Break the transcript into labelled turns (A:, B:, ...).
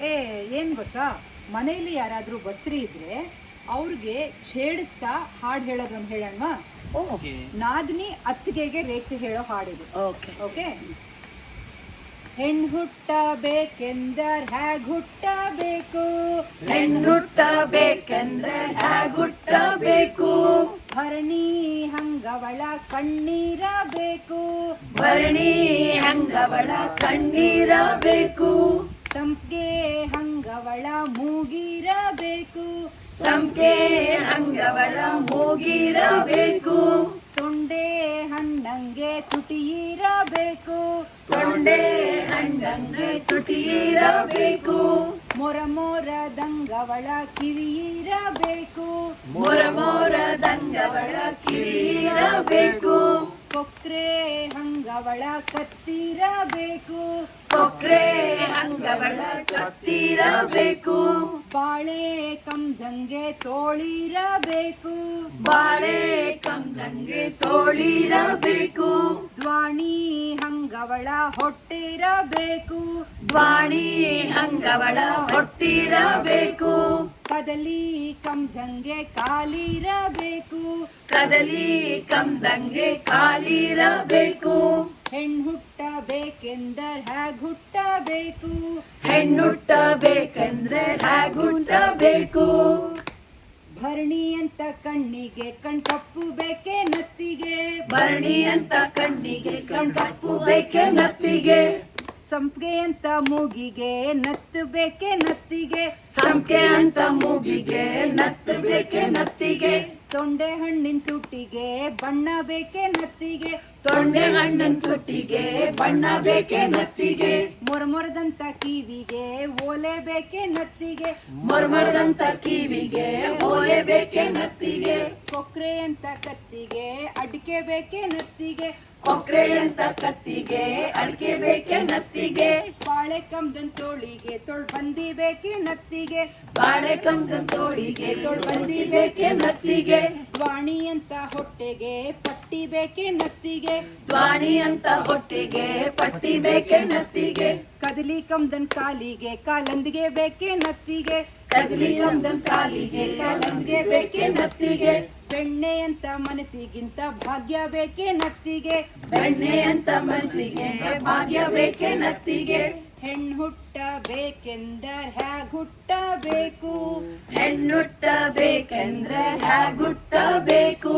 A: ಏ ಏನ್ ಗೊತ್ತಾ, ಮನೆಯಲ್ಲಿ ಯಾರಾದ್ರೂ ಬಸ್ರಿ ಇದ್ರೆ ಅವ್ರಿಗೆ ಛೇಡಿಸ್ತಾ ಹಾಡು ಹೇಳೋದು ಅಂತ ಹೇಳೋಣ. ನಾದ್ನಿ ಅತ್ತಿಗೆಗೆ ರೇಖೆ ಹೇಳೋ ಹಾಡಿದು. ಓಕೆ. ಹೆಣ್ಣು ಹುಟ್ಟಬೇಕೆಂದರ್ ಹ್ಯಾಗ್ ಹುಟ್ಟಬೇಕು,
B: ಹೆಣ್ಣು ಹುಟ್ಟಬೇಕೆಂದರ್ ಹ್ಯಾಗ್ ಹುಟ್ಟಬೇಕು,
A: ಭರಣಿ ಹಂಗವಳ ಕಣ್ಣೀರಬೇಕು,
B: ಭರಣಿ ಹಂಗವಳ ಕಣ್ಣೀರಬೇಕು,
A: ಸಂಪ್ಗೆ ಹಂಗವಳ ಮೂಗಿರಬೇಕು,
B: ಸಂಪ್ಗೆ ಹಂಗವಳ ಮೂಗಿರಬೇಕು,
A: ತೊಂಡೆ ಹಣ್ಣಂಗೆ ತುಟಿಯಿರಬೇಕು,
B: ತೊಂಡೆ ಹಣ್ಣಂಗೆ ತುಟಿಯಿರಬೇಕು,
A: ಮೊರಮೊರದಂಗವಳ ಕಿವಿಯಿರಬೇಕು,
B: ಮೊರಮೊರದಂಗವಳ ಕಿವಿಯಿರಬೇಕು,
A: ಕೊಕ್ರೆ ಹಂಗವಳ ಕತ್ತಿರಬೇಕು,
B: ಕೊಕ್ರೆ ಹಂಗವಳ ಕತ್ತಿರಬೇಕು,
A: ಬಾಳೆ ಕಂದಂಗೆ ತೋಳಿರಬೇಕು,
B: ಬಾಳೆ ಕಂದಂಗೆ ತೋಳಿರಬೇಕು,
A: ದ್ವಾಣಿ ಹಂಗವಳ ಹೊಟ್ಟಿರಬೇಕು,
B: ದ್ವಾಣಿ ಹಂಗವಳ ಹೊಟ್ಟಿರಬೇಕು,
A: ಕದಲಿ ಕಂದಂಗೆ ಕಾಲಿರಬೇಕು,
B: ಕದಲಿ ಕಂದಂಗೆ ಕಾಲಿರಬೇಕು,
A: ಹೆಣ್ಣು ಹುಟ್ಟಬೇಕೆಂದರ್ ಹ್ಯಾಗ್ ಹುಟ್ಟಬೇಕು,
B: ಹೆಣ್ಣು ಹುಟ್ಟಬೇಕೆಂದ್ರೆ ಹ್ಯಾಗ್ ಹುಟ್ಟಬೇಕು,
A: ಭರಣಿ ಅಂತ ಕಣ್ಣಿಗೆ ಕಣ್ಕಪ್ಪು ಬೇಕೆ ನತ್ತಿಗೆ,
B: ಭರಣಿ ಅಂತ ಕಣ್ಣಿಗೆ ಕಣ್ಕಪ್ಪು ಬೇಕೆ ನತ್ತಿಗೆ,
A: ಸಂಪ್ಗೆ ಅಂತ ಮೂಗಿಗೆ ನತ್ತು ಬೇಕೆ ನತ್ತಿಗೆ,
B: ಸಂಪ್ಗೆ ಅಂತ ಮೂಗಿಗೆ ನತ್ತು ಬೇಕೆ ನತ್ತಿಗೆ,
A: ತೊಂಡೆ ಹಣ್ಣಿನ ತುಟಿಗೆ ಬಣ್ಣ ಬೇಕೆ ನತ್ತಿಗೆ,
B: ತೊಂಡೆ ಹಣ್ಣಿನ ತುಟಿಗೆ ಬಣ್ಣ ಬೇಕೆ ನತ್ತಿಗೆ,
A: ಮೊರಮೊರದಂತ ಕಿವಿಗೆ ಓಲೆ ಬೇಕೆ ನತ್ತಿಗೆ,
B: ಮೊರ್ಮರದಂತ ಕಿವಿಗೆ ಓಲೆ ಬೇಕೆ ನತ್ತಿಗೆ,
A: ಕೊಕ್ರೆ ಅಂತ ಕತ್ತಿಗೆ ಅಡಿಕೆ ಬೇಕೆ ನತ್ತಿಗೆ,
B: ಕೊಕ್ರೆ ಅಂತ ಕತ್ತಿಗೆ ಅಡಿಕೆ ಬೇಕೆ ನತ್ತಿಗೆ,
A: ಬಾಳೆ ಕಂದನ್ ತೋಳಿಗೆ ತೊಳ್ಬಂದಿ ಬೇಕೆ ನತ್ತಿಗೆ,
B: ಬಾಳೆ ಕಂದನ್ ತೋಳಿಗೆ ತೊಳ್ಬಂದಿ ಬೇಕೆ ನತ್ತಿಗೆ,
A: ದ್ವಾಣಿ ಅಂತ ಹೊಟ್ಟೆಗೆ ಪಟ್ಟಿ ಬೇಕೆ ನತ್ತಿಗೆ,
B: ದ್ವಾಣಿ ಅಂತ ಹೊಟ್ಟೆಗೆ ಪಟ್ಟಿ ಬೇಕೆ ನತ್ತಿಗೆ,
A: ಕದಲಿ ಕಂದನ್ ಕಾಲಿಗೆ ಕಾಲಂದಿಗೆ ಬೇಕೆ ನತ್ತಿಗೆ,
B: ಕದಲಿ ಕಂದನ್ ಕಾಲಿಗೆ ಕಾಲಂದಿಗೆ ಬೇಕೆ ನತ್ತಿಗೆ,
A: ಬೆಣ್ಣೆ ಅಂತ ಮನಸ್ಸಿಗಿಂತ ಭಾಗ್ಯ ಬೇಕೆ ನತ್ತಿಗೆ,
B: ಬೆಣ್ಣೆ ಅಂತ ಮನಸ್ಸಿಗೆ ಭಾಗ್ಯ ಬೇಕೆ ನತ್ತಿಗೆ,
A: ಹೆಣ್ಣು ಹುಟ್ಟಬೇಕೆಂದರ್ ಹ್ಯಾಗ್ ಹುಟ್ಟಬೇಕು,
B: ಹೆಣ್ಣು ಹುಟ್ಟಬೇಕೆಂದ್ರೆ ಹ್ಯಾಗ್ ಹುಟ್ಟಬೇಕು.